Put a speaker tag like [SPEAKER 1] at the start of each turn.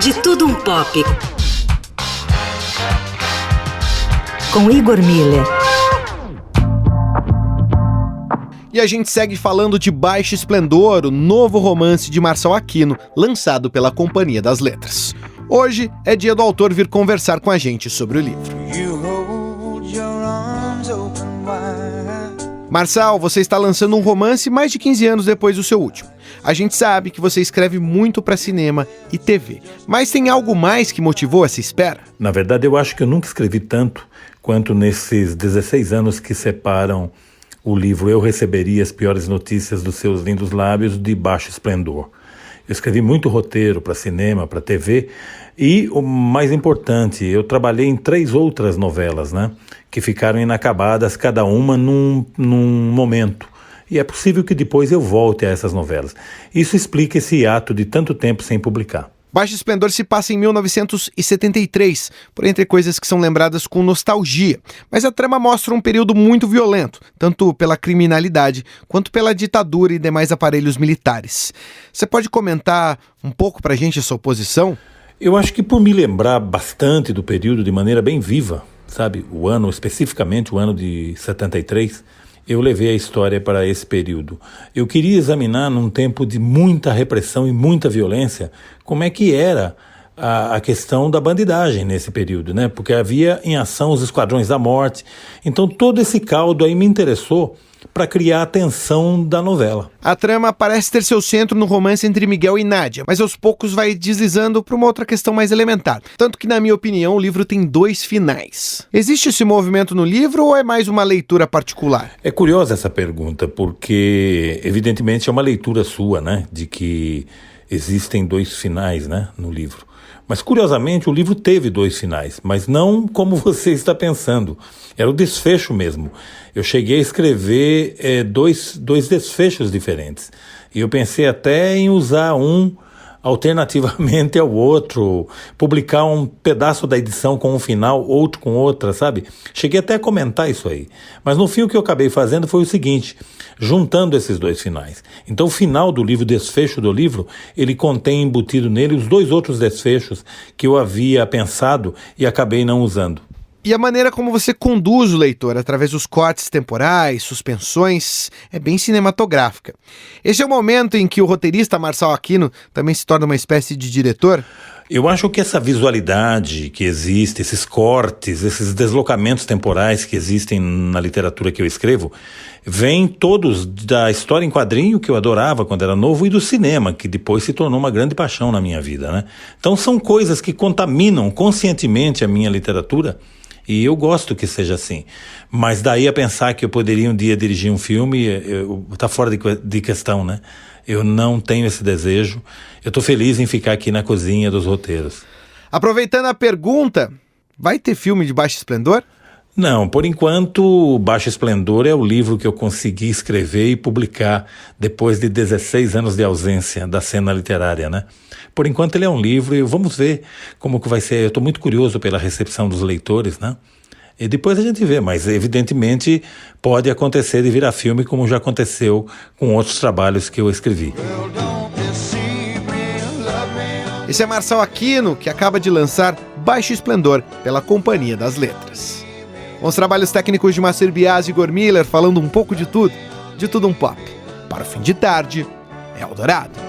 [SPEAKER 1] De Tudo Um Pop. Com Igor Miller.
[SPEAKER 2] E a gente segue falando de Baixo Esplendor, o novo romance de Marçal Aquino, lançado pela Companhia das Letras. Hoje é dia do autor vir conversar com a gente sobre o livro. Marçal, você está lançando um romance mais de 15 anos depois do seu último. A gente sabe que você escreve muito para cinema e TV, mas tem algo mais que motivou essa espera?
[SPEAKER 3] Na verdade, eu acho que eu nunca escrevi tanto quanto nesses 16 anos que separam o livro Eu Receberia as Piores Notícias dos Seus Lindos Lábios de Baixo Esplendor. Eu escrevi muito roteiro para cinema, para TV e, o mais importante, eu trabalhei em 3 outras novelas, né, que ficaram inacabadas, cada uma num momento. E é possível que depois eu volte a essas novelas. Isso explica esse hiato de tanto tempo sem publicar.
[SPEAKER 2] Baixo Esplendor se passa em 1973, por entre coisas que são lembradas com nostalgia. Mas a trama mostra um período muito violento, tanto pela criminalidade quanto pela ditadura e demais aparelhos militares. Você pode comentar um pouco pra gente a sua posição?
[SPEAKER 3] Eu acho que por me lembrar bastante do período de maneira bem viva, sabe? O ano, especificamente o ano de 73, eu levei a história para esse período. Eu queria examinar, num tempo de muita repressão e muita violência, como é que era a questão da bandidagem nesse período, né? Porque havia em ação os esquadrões da morte. Então todo esse caldo aí me interessou para criar a tensão da novela.
[SPEAKER 2] A trama parece ter seu centro no romance entre Miguel e Nádia, mas aos poucos vai deslizando para uma outra questão mais elementar. Tanto que, na minha opinião, o livro tem 2 finais. Existe esse movimento no livro ou é mais uma leitura particular?
[SPEAKER 3] É curiosa essa pergunta, porque evidentemente é uma leitura sua, né? De que existem 2 finais, né, no livro. Mas, curiosamente, o livro teve 2 finais, mas não como você está pensando. Era o desfecho mesmo. Eu cheguei a escrever dois desfechos diferentes. E eu pensei até em usar um alternativamente ao outro, publicar um pedaço da edição com um final, outro com outra, sabe? Cheguei até a comentar isso aí. Mas no fim o que eu acabei fazendo foi o seguinte, juntando esses 2 finais. Então o final do livro, o desfecho do livro, ele contém embutido nele os 2 outros desfechos que eu havia pensado e acabei não usando.
[SPEAKER 2] E a maneira como você conduz o leitor, através dos cortes temporais, suspensões, é bem cinematográfica. Esse é o momento em que o roteirista Marçal Aquino também se torna uma espécie de diretor?
[SPEAKER 3] Eu acho que essa visualidade que existe, esses cortes, esses deslocamentos temporais que existem na literatura que eu escrevo, vêm todos da história em quadrinho, que eu adorava quando era novo, e do cinema, que depois se tornou uma grande paixão na minha vida, né? Então são coisas que contaminam conscientemente a minha literatura, e eu gosto que seja assim. Mas daí a pensar que eu poderia um dia dirigir um filme, tá fora de questão, né? Eu não tenho esse desejo. Eu estou feliz em ficar aqui na cozinha dos roteiros.
[SPEAKER 2] Aproveitando a pergunta, vai ter filme de Baixo Esplendor?
[SPEAKER 3] Não, por enquanto, Baixo Esplendor é o livro que eu consegui escrever e publicar depois de 16 anos de ausência da cena literária, né? Por enquanto ele é um livro e vamos ver como que vai ser. Eu estou muito curioso pela recepção dos leitores, né? E depois a gente vê, mas evidentemente pode acontecer de virar filme, como já aconteceu com outros trabalhos que eu escrevi.
[SPEAKER 2] Esse é Marçal Aquino, que acaba de lançar Baixo Esplendor pela Companhia das Letras. Com os trabalhos técnicos de Marcelo Biasi e Igor Miller, falando um pouco de tudo um pop. Para o fim de tarde, Eldorado.